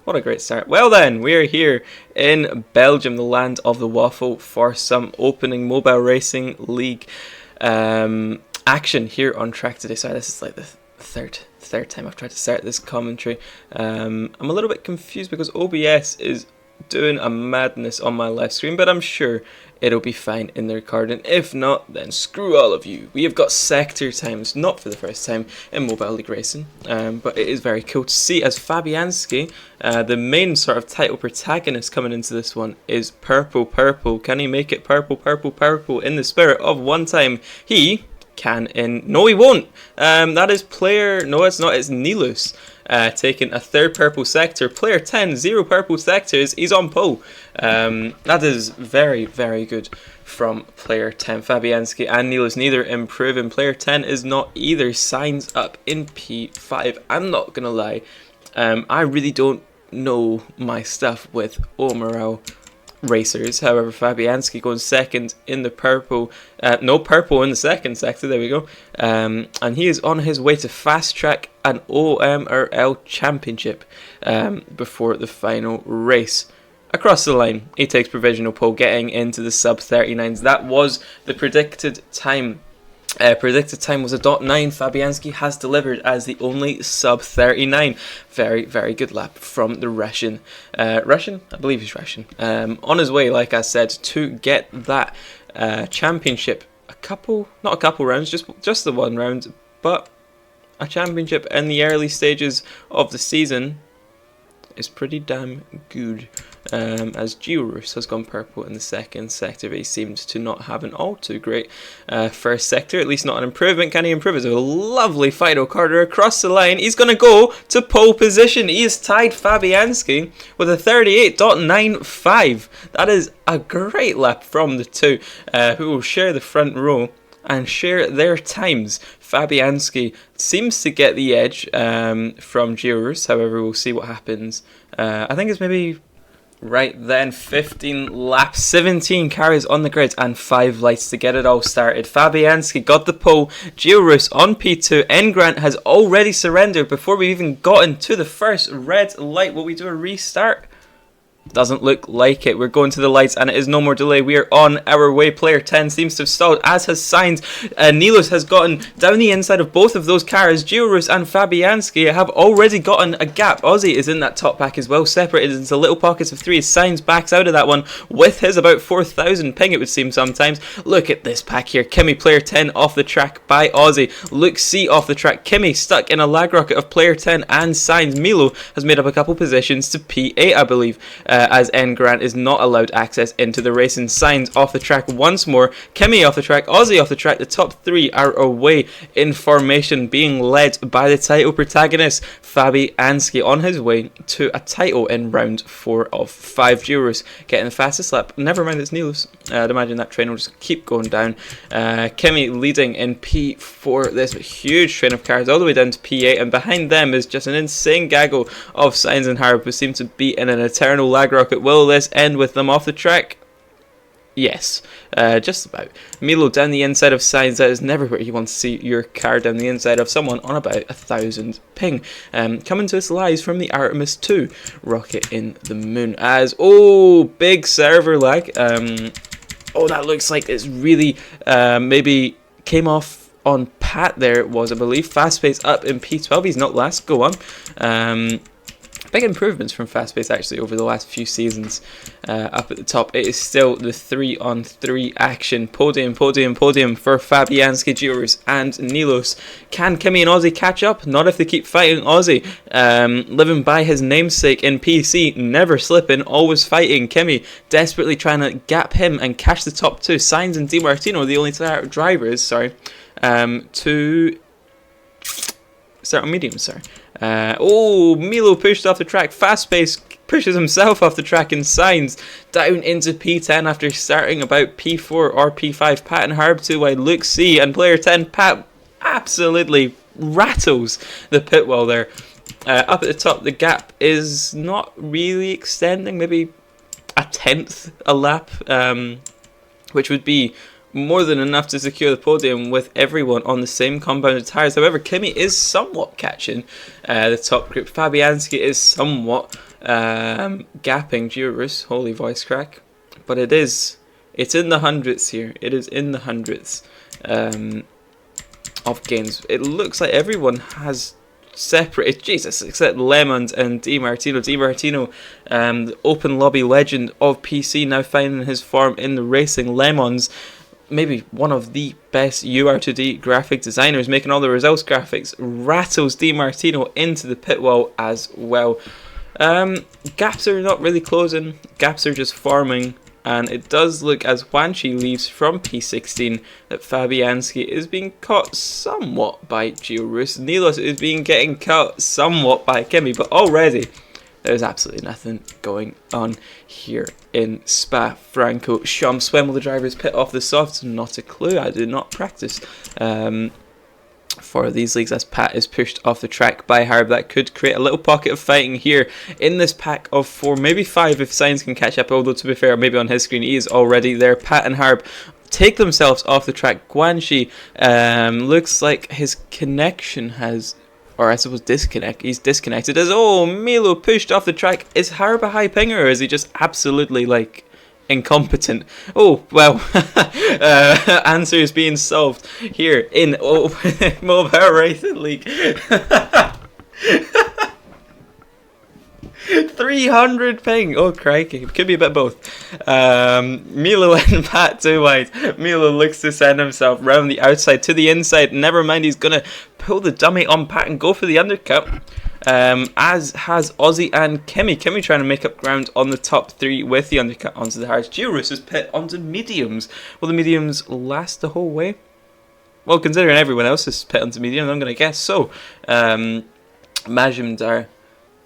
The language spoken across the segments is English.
What a great start. Well then, we are here in Belgium, the land of the waffle, for some opening Mobile Racing League action here on track today. Sorry, this is like the third time I've tried to start this commentary. I'm a little bit confused because OBS is doing a madness on my left screen, but I'm sure it'll be fine in the recording. If not, then screw all of you. We have got sector times, not for the first time in Mobile League Racing, but it is very cool to see as Fabianski, the main sort of title protagonist coming into this one, is purple. Can he make it purple in the spirit of one time? He can no, he won't. That is player, no it's not, it's Nilus. Taking a third purple sector. Player 10, 0 purple sectors. He's on pole. That is very, very good from player 10. Fabianski and Niels neither improving. Player 10 is not either. Signs up in P5. I'm not going to lie. I really don't know my stuff with OMRL racers. However, Fabianski going second in the purple, no purple in the second sector, there we go, and he is on his way to fast track an OMRL championship before the final race. Across the line, he takes provisional pole, getting into the sub 39s. That was the predicted time. Predicted time was a .9. Fabianski has delivered as the only sub 39. Very, very good lap from the Russian. Russian? I believe he's Russian. On his way, like I said, to get that championship. Not a couple rounds, just the one round, but a championship in the early stages of the season is pretty damn good. As Giorus has gone purple in the second sector, but he seems to not have an all too great first sector, at least not an improvement. Can he improve? It's a lovely final corner across the line. He's going to go to pole position. He has tied Fabianski with a 38.95. That is a great lap from the two, who will share the front row and share their times. Fabianski seems to get the edge from Giorus. However, we'll see what happens. I think it's maybe right then 15 laps, 17 carries on the grid and 5 lights to get it all started. Fabianski got the pole, Giorus on P2, Engrant has already surrendered before we even gotten to the first red light. Will we do a restart? Doesn't look like it. We're going to the lights and it is no more delay. We are on our way. Player 10 seems to have stalled, as has Signs. Nilos has gotten down the inside of both of those cars. Giorus and Fabianski have already gotten a gap. Aussie is in that top pack as well, separated into little pockets of 3. Signs backs out of that one with his about 4,000 ping, it would seem sometimes. Look at this pack here. Kimmy, player 10 off the track by Aussie. Luke C off the track. Kimmy stuck in a lag rocket of player 10 and Signs. Milo has made up a couple positions to P8, I believe. As N Grant is not allowed access into the racing. Signs off the track once more. Kimmy off the track, Aussie off the track. The top 3 are away in formation, being led by the title protagonist Fabianski on his way to a title in round 4 of 5. Giorus getting the fastest lap. Never mind, it's Niels. I'd imagine that train will just keep going down. Kimmy leading in P4. This huge train of cars all the way down to P8, and behind them is just an insane gaggle of Signs and Harp, who seem to be in an eternal lag rocket. Will this end with them off the track? Yes, just about. Milo down the inside of Signs. That is never where you want to see your car, down the inside of someone on about 1,000 ping. Coming to us live from the Artemis 2 rocket in the moon. As, big server lag. That looks like it's really maybe came off on Pat there. It was, I believe. Fast pace up in P12. He's not last. Go on. Big improvements from Fastpace actually over the last few seasons. Up at the top, it is still the 3-on-3 action. Podium for Fabianski, Giorus and Nilos. Can Kimmy and Aussie catch up? Not if they keep fighting Aussie. Living by his namesake in PC, never slipping, always fighting. Kimmy desperately trying to gap him and catch the top 2. Signs and Di Martino are the only drivers, to start on medium, Milo pushed off the track. Fast pace pushes himself off the track and Signs down into P10 after starting about P4 or P5. Pat and Harb 2 wide. Luke C and player 10 Pat absolutely rattles the pit wall there. Up at the top, the gap is not really extending, maybe a 10th a lap, which would be more than enough to secure the podium with everyone on the same compounded tyres. However, Kimmy is somewhat catching the top group. Fabianski is somewhat gapping Giurus. Holy voice crack. But it's in the hundreds here. It is in the hundreds of gains. It looks like everyone has separated, Jesus, except Lemons and Di Martino. Di Martino, the open lobby legend of PC, now finding his form in the racing. Lemons, maybe one of the best UR2D graphic designers, making all the results graphics, rattles Di Martino into the pit wall as well. Gaps are not really closing, gaps are just forming. And it does look, as Wanchi leaves from P16, that Fabianski is being caught somewhat by Giurus. Nilos is getting caught somewhat by Kimi, but already there's absolutely nothing going on here in Spa Franco. Sham Swem will the drivers pit off the softs? Not a clue. I did not practice for these leagues as Pat is pushed off the track by Harb. That could create a little pocket of fighting here in this pack of 4, maybe 5 if Sainz can catch up, although to be fair, maybe on his screen he is already there. Pat and Harb take themselves off the track. Guanxi looks like his connection has, or I suppose he's disconnected as, oh, Milo pushed off the track. Is Harb a high pinger, or is he just absolutely like incompetent? Oh, well, answer is being solved here in Mobile Racing League. 300 ping. Oh, crikey. It could be a bit both. Milo and Pat too wide. Milo looks to send himself round the outside to the inside. Never mind, he's going to pull the dummy on Pat and go for the undercut. As has Ozzy and Kimi. Kimi trying to make up ground on the top 3 with the undercut onto the hards. Giurus is pit onto mediums. Will the mediums last the whole way? Well, considering everyone else is pit onto mediums, I'm going to guess so. Majimdar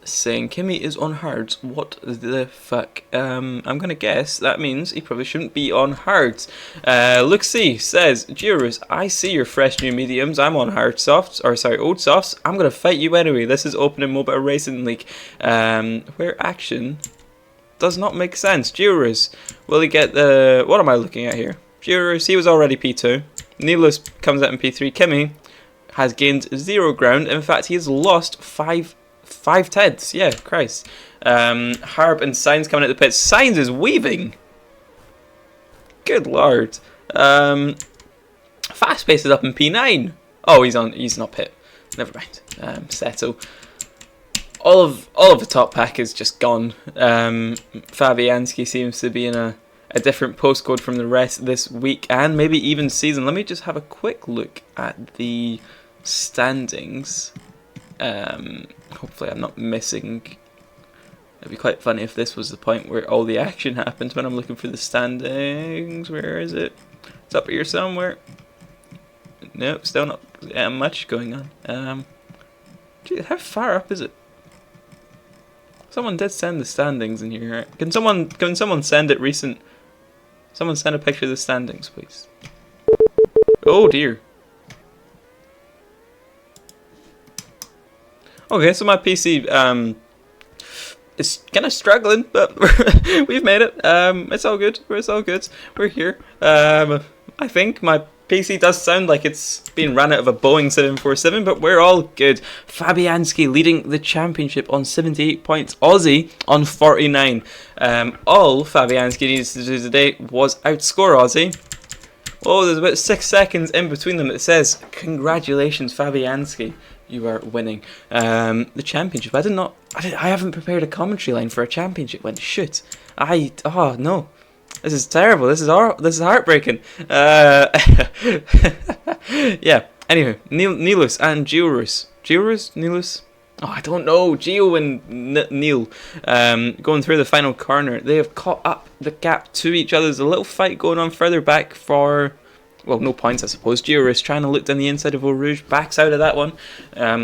saying Kimi is on hards. What the fuck? I'm going to guess that means he probably shouldn't be on hards. Luxie says, Giurus, I see your fresh new mediums. I'm on hard softs, or sorry, old softs. I'm going to fight you anyway. This is opening Mobile Racing League, where action does not make sense. Giurus, will he get the... What am I looking at here? Giurus, he was already P2. Nilos comes out in P3. Kimi has gained 0 ground. In fact, he has lost 5 tenths. Yeah, Christ. Harb and Sainz coming out the pits. Sainz is weaving. Good lord. Fast pace is up in P9. Oh, he's not pit. Never mind. Settle. All of the top pack is just gone. Fabianski seems to be in a different postcode from the rest this week and maybe even season. Let me just have a quick look at the standings. Hopefully I'm not missing. It'd be quite funny if this was the point where all the action happens when I'm looking for the standings. Where is it? It's up here somewhere. Nope, still not much going on. Gee, how far up is it? Someone did send the standings in here. Right? Can someone send it recent? Someone send a picture of the standings, please. Oh dear. Okay, so my PC is kind of struggling, but we've made it. It's all good. It's all good. We're here. I think my PC does sound like it's being run out of a Boeing 747, but we're all good. Fabianski leading the championship on 78 points. Aussie on 49. All Fabianski needs to do today was outscore Aussie. Oh, there's about 6 seconds in between them. It says, congratulations, Fabianski. You are winning the championship. I haven't prepared a commentary line for a championship win. Shoot. Oh no. This is terrible. This is heartbreaking. Yeah. Anyway, Nilus and Giurus. Nilus? Oh, I don't know. Gio and Neil going through the final corner. They have caught up the gap to each other. There's a little fight going on further back for... Well, no points, I suppose. Giurus trying to look down the inside of Eau Rouge. Backs out of that one.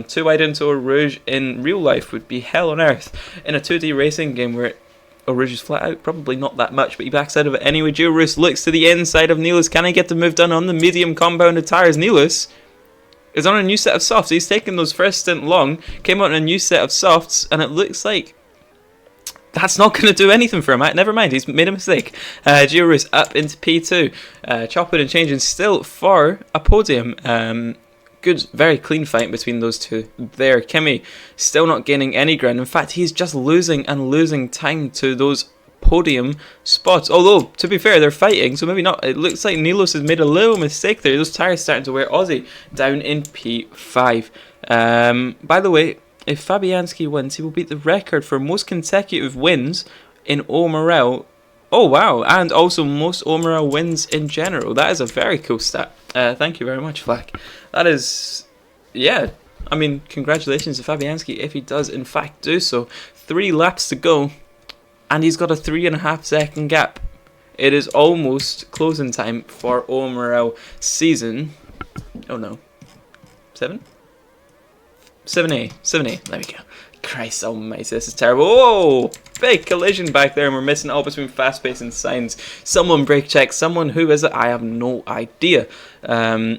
Too wide into Eau Rouge in real life would be hell on earth. In a 2D racing game where Eau Rouge is flat out, probably not that much, but he backs out of it anyway. Giurus looks to the inside of Nilus. Can he get the move done on the medium compounded tyres? Nilus is on a new set of softs. He's taken those first stint long, came out on a new set of softs, and it looks like that's not going to do anything for him. Never mind, he's made a mistake. Giurus up into P2. Chopping and changing still for a podium. good, very clean fight between those two there. Kimi still not gaining any ground. In fact, he's just losing and losing time to those podium spots. Although, to be fair, they're fighting, so maybe not. It looks like Nilos has made a little mistake there. Those tyres starting to wear Aussie down in P5. By the way, if Fabianski wins, he will beat the record for most consecutive wins in OMRL. Oh wow, and also most OMRL wins in general. That is a very cool stat. Thank you very much, Flack. That is, yeah, I mean, congratulations to Fabianski if he does in fact do so. 3 laps to go, and he's got a 3.5 second gap. It is almost closing time for OMRL season. Oh no. 7? 7A. 7A. There we go. Christ almighty, this is terrible. Oh, big collision back there, and we're missing all between fast pace and signs. Someone brake check. Someone, who is it? I have no idea. I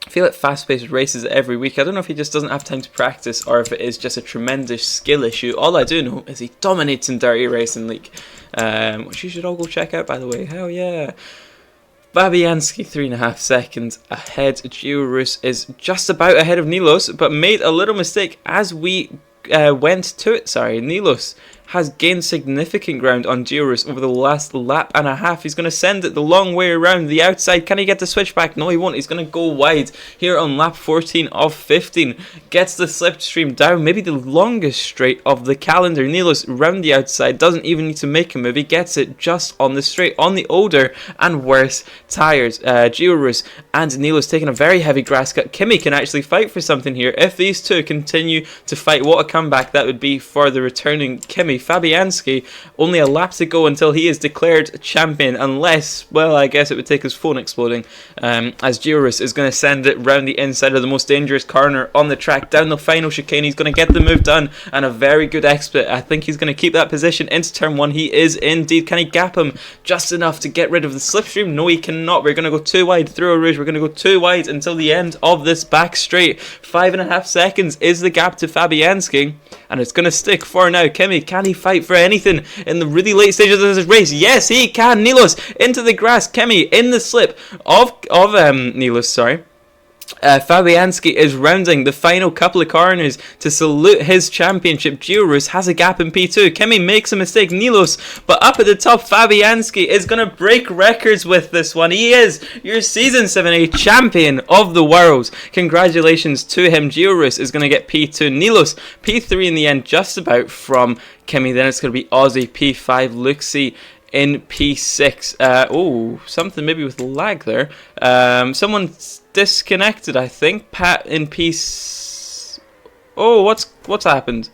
feel like fast paced races every week. I don't know if he just doesn't have time to practice or if it is just a tremendous skill issue. All I do know is he dominates in Dirty Racing League, which you should all go check out, by the way. Hell yeah. Fabianski 3.5 seconds ahead. Giorus is just about ahead of Nilos, but made a little mistake as we went to it. Sorry, Nilos has gained significant ground on Giorus over the last lap and a half. He's going to send it the long way around the outside. Can he get the switchback? No, he won't. He's going to go wide here on lap 14 of 15. Gets the slipstream down, maybe the longest straight of the calendar. Nilos round the outside, doesn't even need to make a move. He gets it just on the straight, on the older and worse tyres. Giorus and Nilos taking a very heavy grass cut. Kimi can actually fight for something here. If these two continue to fight, what a comeback that would be for the returning Kimi. Fabianski, only a lap to go until he is declared champion, unless, well, I guess it would take his phone exploding, as Giorus is going to send it round the inside of the most dangerous corner on the track, down the final chicane. He's going to get the move done, and a very good expert. I think he's going to keep that position into turn 1. He is indeed. Can he gap him just enough to get rid of the slipstream? No, he cannot. We're going to go too wide through a rouge. We're going to go too wide until the end of this back straight. 5.5 seconds is the gap to Fabianski, and it's going to stick for now. Kimi, can he fight for anything in the really late stages of this race? Yes, he can. Nilos into the grass. Kimi in the slip of Nilos, sorry. Fabianski is rounding the final couple of corners to salute his championship. Giorus has a gap in P2. Kimi makes a mistake. Nilos, but up at the top, Fabianski is going to break records with this one. He is your Season 7A champion of the world. Congratulations to him. Giorus is going to get P2. Nilos, P3 in the end, just about from Kimi. Then it's going to be Aussie P5. Luxie in P6. Oh, something maybe with lag there. Someone's disconnected, I think. Pat in P. Oh, what's happened?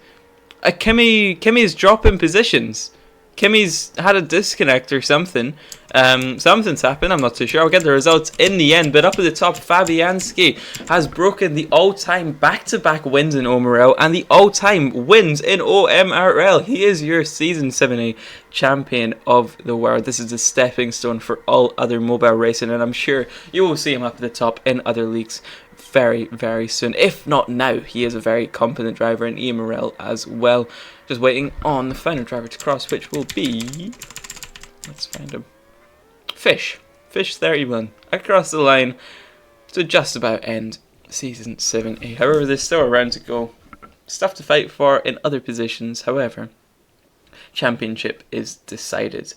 Kimi is dropping positions. Kimi's had a disconnect or something. Something's happened, I'm not too sure. I'll get the results in the end. But up at the top, Fabianski has broken the all-time back-to-back wins in OMRL and the all-time wins in OMRL. He is your Season 7A champion of the world. This is a stepping stone for all other mobile racing, and I'm sure you will see him up at the top in other leagues very, very soon. If not now, he is a very competent driver in EMRL as well. Just waiting on the final driver to cross, which will be... let's find him. Fish 31 across the line to just about end Season 7A. However, there's still a round to go. Stuff to fight for in other positions. However, championship is decided.